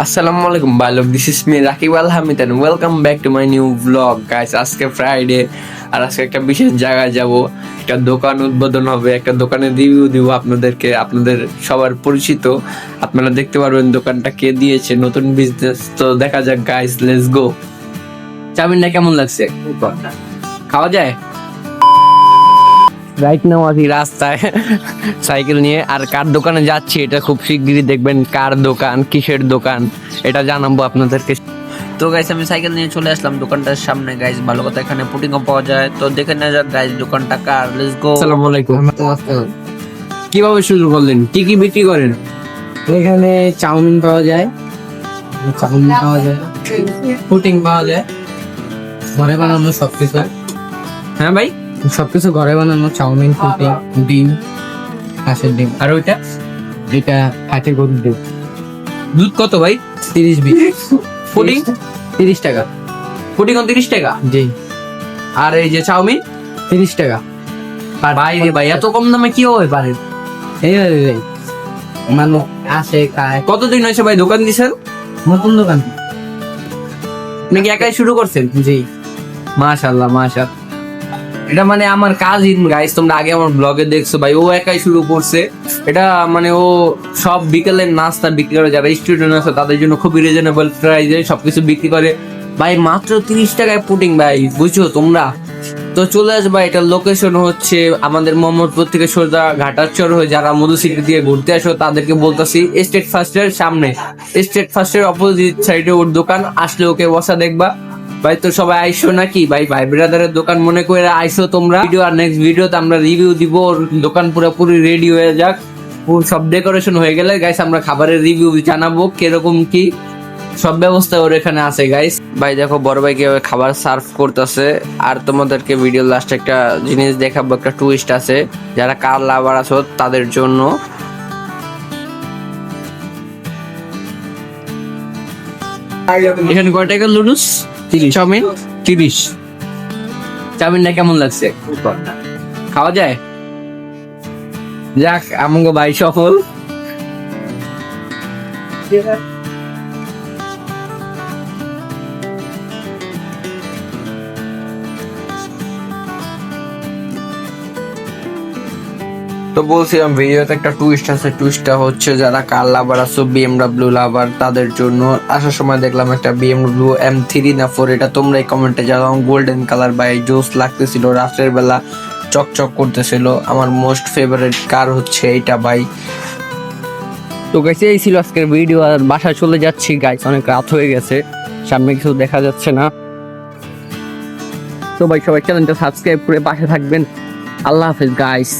আসসালামু আলাইকুম বালক, this is me Rakib Al Hamid and welcome back to my new blog guys. আজকে ফ্রাইডে আর আজকে একটা বিশেষ জায়গায় যাব, একটা দোকান উদ্বোধন হবে, একটা দোকানের রিভিউ দিব আপনাদেরকে, আপনাদের সবার পরিচিত। আপনারা দেখতে পারবেন দোকানটা কে দিয়েছে, নতুন বিজনেস। তো দেখা যাক গাইস, লেটস গো। চাউমিনটা কেমন লাগছে? খাওয়া যায়? রাইট নাও আছি রাস্তায় সাইকেল নিয়ে, আর কার দোকানে যাচ্ছি এটা খুব শিগগিরই দেখবেন। কার দোকান, কিসের দোকান, এটা জানাবো আপনাদেরকে। তো গাইস আমি সাইকেল নিয়ে চলে আসলাম দোকানটার সামনে। গাইস ভালো কথা, এখানে পুটিংও পাওয়া যায়, তো দেখে নেওয়া যাক গাইস দোকানটা কার। Let's go. আসসালামু আলাইকুম। কিভাবে শুরু করলেন, কি কি বিক্রি করেন? এখানে চাউমিন পাওয়া যায়, পুটিং পাওয়া যায়, ঘরে বানানো সবকিছু। হ্যাঁ ভাই, সবকিছু ঘরে বানানো, চাউমিন, পুটিং, ডিম, হাঁসের ডিম। আর ওইটা এটা হাটে গরুর ডিম। দুধ কত ভাই? 30-20 পুডিং 30 টাকা। পুডিং 30 টাকা। জি, আর এই যে চাউমিন 30 টাকা। ভাই রে ভাই, এত কম দামে কি হবে পারেন? এইভাবে মানুষ আসে খায়। কতদিন হয়েছে ভাই দোকান দিছেন? নতুন দোকান। নাকি একাই শুরু করছেন? জি, মাশাআল্লাহ মাশাআল্লাহ। এটা মানে আমার কাজিন গাইস, তোমরা আগে আমার ব্লগে দেখছো ভাই, ও একাই শুরু করছে এটা। মানে ও সব বিকেলের নাস্তা বিক্রি করে, যারা স্টুডেন্ট আছে তাদের জন্য খুবই রিজনেবল প্রাইসে সবকিছু বিক্রি করে ভাই, মাত্র 30 টাকায় পুটিং ভাই, বুঝছো তোমরা? তো চলে আসবা। এটার লোকেশন হচ্ছে আমাদের মোহাম্মদপুর থেকে সোজা ঘাটারচর হয়ে যারা মধু সিটি দিয়ে ঘুরতে আসো তাদেরকে বলতেছি, স্টেট ফার্স্টের সামনে, স্টেট ফার্স্টের অপোজিট সাইডে ওর দোকান। আসলে ওকে বসা দেখবা ভাই। তো সবাই আইসো নাকি ভাই, ভাই ব্রাদারের দোকান মনে করে আইসো তোমরা। ভিডিও আর নেক্সট ভিডিওতে আমরা রিভিউ দিব, ওর দোকান পুরোপুরি রেডি হয়ে যাক, ও সব ডেকোরেশন হয়ে গেলে গাইস আমরা খাবারের রিভিউ জানাবো কিরকম কি, সব ব্যবস্থা ওর এখানে আছে গাইস। ভাই দেখো বড় ভাই কিভাবে খাবার সার্ভ করতেছে। আর তোমাদেরকে ভিডিও লাস্টে একটা জিনিস দেখাবো, একটা টুইস্ট আছে যারা কার লাভার আছো তাদের জন্য। এখানে কয় টাকা নুডলস? 30। চাউমিন 30। চাউমিনটা কেমন লাগছে? খাওয়া যায়? যাক, আমগো ভাই সফল। তো বলছিলাম ভিডিওতে একটা টুইস্ট আছে, টুইস্টটা হচ্ছে যারা কার লাভার আছো, বিএমডব্লিউ লাভার তাদের জন্য। আসার সময় দেখলাম একটা বিএমডব্লিউ M3 না 4, এটা তোমরা এই কমেন্টে জানাও। গোল্ডেন কালার ভাই, জোস লাগতেছিল, রাতের বেলা চকচক করতেছিল। আমার মোস্ট ফেভারিট কার হচ্ছে এইটা ভাই। তো গাইস এই ছিল আজকের ভিডিও, আর বাসায় চলে যাচ্ছি গাইস, অনেক রাত হয়ে গেছে, সামনে কিছু দেখা যাচ্ছে না। তো ভাই সবাই চ্যানেলটা সাবস্ক্রাইব করে পাশে থাকবেন। আল্লাহ হাফেজ গাইস।